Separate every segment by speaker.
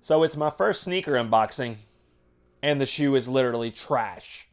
Speaker 1: So it's my first sneaker unboxing, and the shoe is literally trash.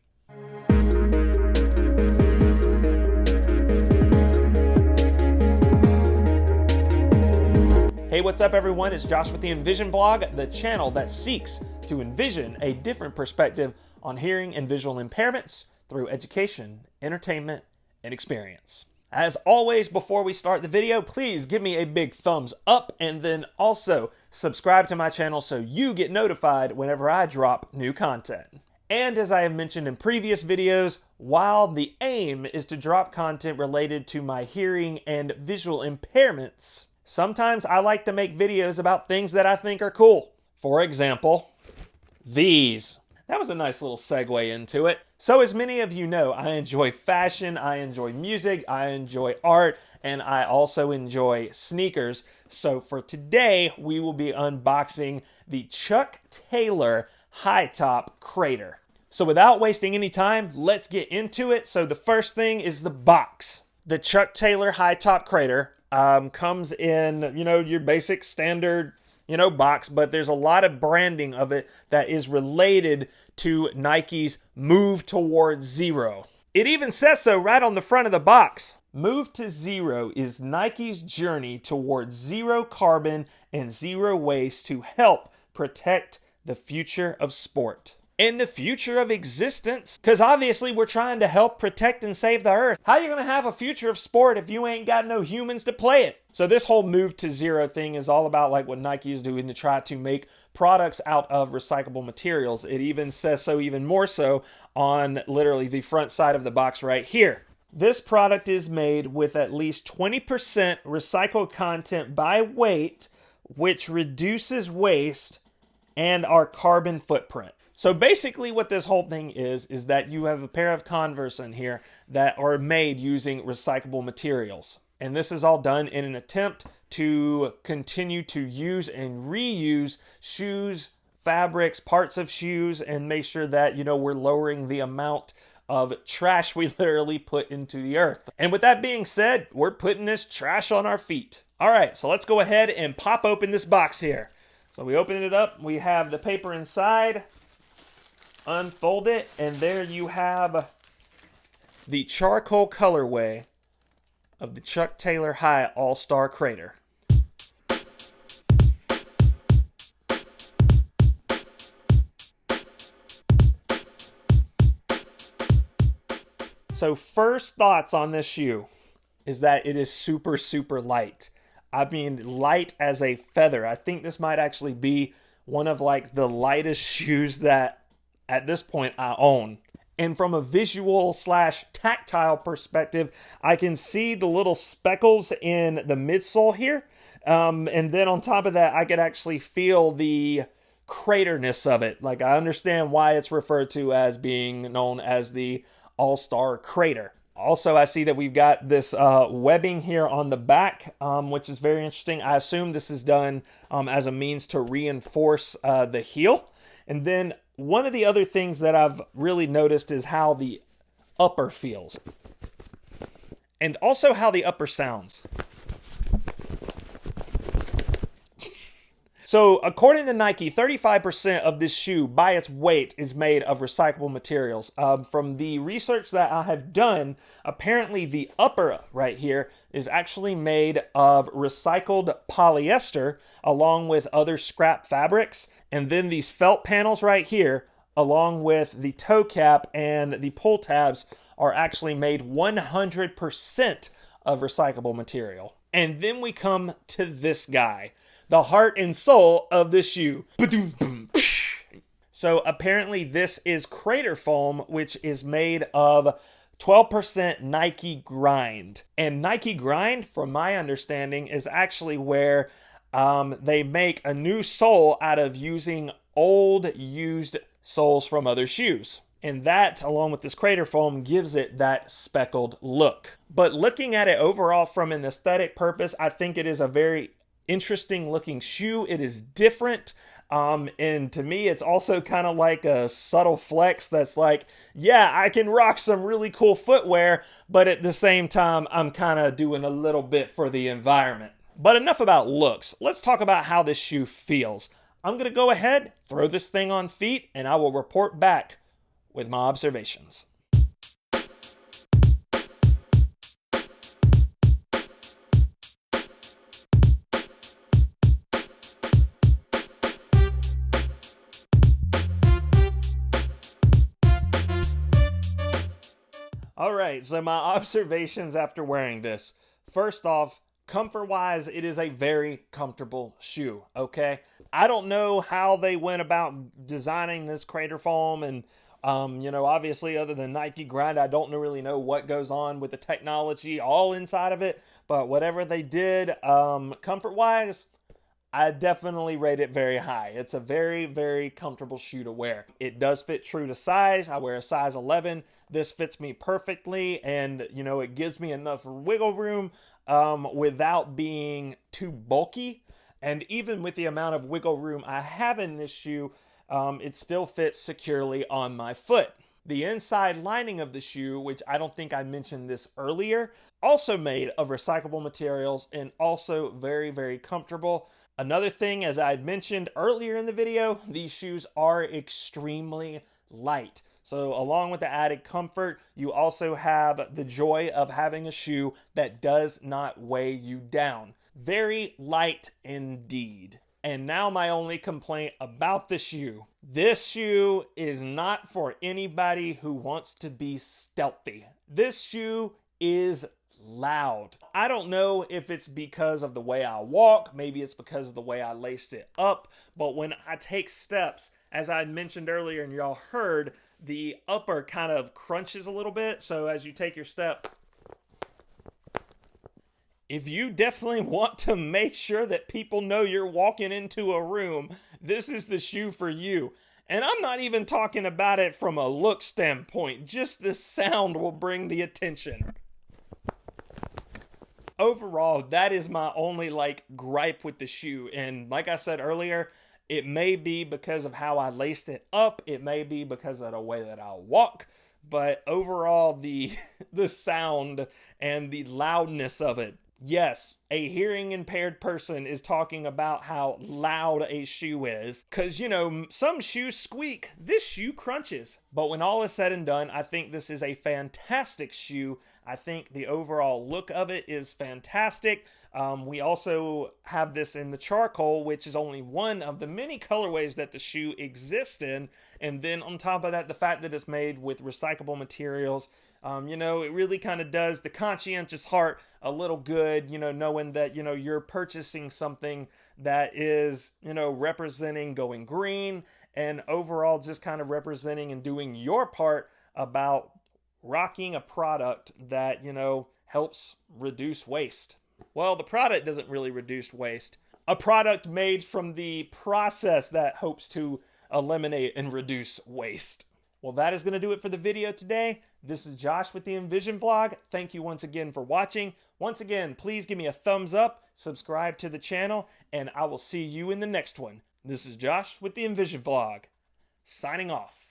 Speaker 1: Hey, what's up everyone? It's Josh with the Envision Vlog, the channel that seeks to envision a different perspective on hearing and visual impairments through education, entertainment, and experience. As always, before we start the video, please give me a big thumbs up and then also subscribe to my channel so you get notified whenever I drop new content. And as I have mentioned in previous videos, while the aim is to drop content related to my hearing and visual impairments, sometimes I like to make videos about things that I think are cool. For example, these. That was a nice little segue into it. So as many of you know, I enjoy fashion, I enjoy music, I enjoy art, and I also enjoy sneakers. So for today, we will be unboxing the Chuck Taylor High Top Crater. So without wasting any time, let's get into it. So the first thing is the box. The Chuck Taylor High Top Crater comes in, your basic standard box, but there's a lot of branding of it that is related to Nike's Move Towards Zero. It even says so right on the front of the box. Move to Zero is Nike's journey towards zero carbon and zero waste to help protect the future of sport. And the future of existence. Because obviously we're trying to help protect and save the earth. How are you going to have a future of sport if you ain't got no humans to play it? So this whole Move to Zero thing is all about like what Nike is doing to try to make products out of recyclable materials. It even says so even more so on literally the front side of the box right here. This product is made with at least 20% recycled content by weight, which reduces waste and our carbon footprint. So basically what this whole thing is that you have a pair of Converse in here that are made using recyclable materials. And this is all done in an attempt to continue to use and reuse shoes, fabrics, parts of shoes, and make sure that, we're lowering the amount of trash we literally put into the earth. And with that being said, we're putting this trash on our feet. All right, so let's go ahead and pop open this box here. So we open it up, we have the paper inside. Unfold it, and there you have the charcoal colorway of the Chuck Taylor High All-Star Crater. So first thoughts on this shoe is that it is super, super light. I mean, light as a feather. I think this might actually be one of like the lightest shoes that at this point I own. And from a visual / tactile perspective, I can see the little speckles in the midsole here. And then on top of that, I could actually feel the craterness of it. Like I understand why it's referred to as being known as the All-Star Crater. Also, I see that we've got this webbing here on the back, which is very interesting. I assume this is done as a means to reinforce the heel. And then one of the other things that I've really noticed is how the upper feels. And also how the upper sounds. So according to Nike, 35% of this shoe by its weight is made of recyclable materials. From the research that I have done, apparently the upper right here is actually made of recycled polyester along with other scrap fabrics. And then these felt panels right here, along with the toe cap and the pull tabs, are actually made 100% of recyclable material. And then we come to this guy, the heart and soul of the shoe. So apparently this is Crater Foam, which is made of 12% Nike Grind. And Nike Grind, from my understanding, is actually where they make a new sole out of using old used soles from other shoes. And that, along with this Crater Foam, gives it that speckled look. But looking at it overall from an aesthetic purpose, I think it is a very interesting looking shoe. It is different. And to me, it's also kind of like a subtle flex that's like, yeah, I can rock some really cool footwear, but at the same time, I'm kind of doing a little bit for the environment. But enough about looks. Let's talk about how this shoe feels. I'm going to go ahead, throw this thing on feet, and I will report back with my observations. All right, so my observations after wearing this. First off, comfort-wise, it is a very comfortable shoe, okay? I don't know how they went about designing this Crater foam, and, obviously other than Nike Grind, I don't really know what goes on with the technology all inside of it, but whatever they did, comfort-wise, I definitely rate it very high. It's a very, very comfortable shoe to wear. It does fit true to size. I wear a size 11. This fits me perfectly, and, it gives me enough wiggle room without being too bulky. And even with the amount of wiggle room I have in this shoe, it still fits securely on my foot. The inside lining of the shoe, which I don't think I mentioned this earlier, also made of recyclable materials and also very, very comfortable. Another thing, as I had mentioned earlier in the video, these shoes are extremely light. So along with the added comfort, you also have the joy of having a shoe that does not weigh you down. Very light indeed. And now my only complaint about the shoe. This shoe is not for anybody who wants to be stealthy. This shoe is loud. I don't know if it's because of the way I walk, maybe it's because of the way I laced it up, but when I take steps, as I mentioned earlier and y'all heard, the upper kind of crunches a little bit, so as you take your step, if you definitely want to make sure that people know you're walking into a room, this is the shoe for you. And I'm not even talking about it from a look standpoint, just the sound will bring the attention. Overall, that is my only gripe with the shoe. And like I said earlier, it may be because of how I laced it up. It may be because of the way that I walk. But overall, the sound and the loudness of it. Yes, a hearing impaired person is talking about how loud a shoe is. Because, some shoes squeak. This shoe crunches. But when all is said and done, I think this is a fantastic shoe. I think the overall look of it is fantastic. We also have this in the charcoal, which is only one of the many colorways that the shoe exists in. And then on top of that, the fact that it's made with recyclable materials, it really kind of does the conscientious heart a little good, knowing that, you're purchasing something that is, representing going green and overall just kind of representing and doing your part about rocking a product that, helps reduce waste. Well, the product doesn't really reduce waste. A product made from the process that hopes to eliminate and reduce waste. Well, that is going to do it for the video today. This is Josh with the Envision Vlog. Thank you once again for watching. Once again, please give me a thumbs up, subscribe to the channel, and I will see you in the next one. This is Josh with the Envision Vlog, signing off.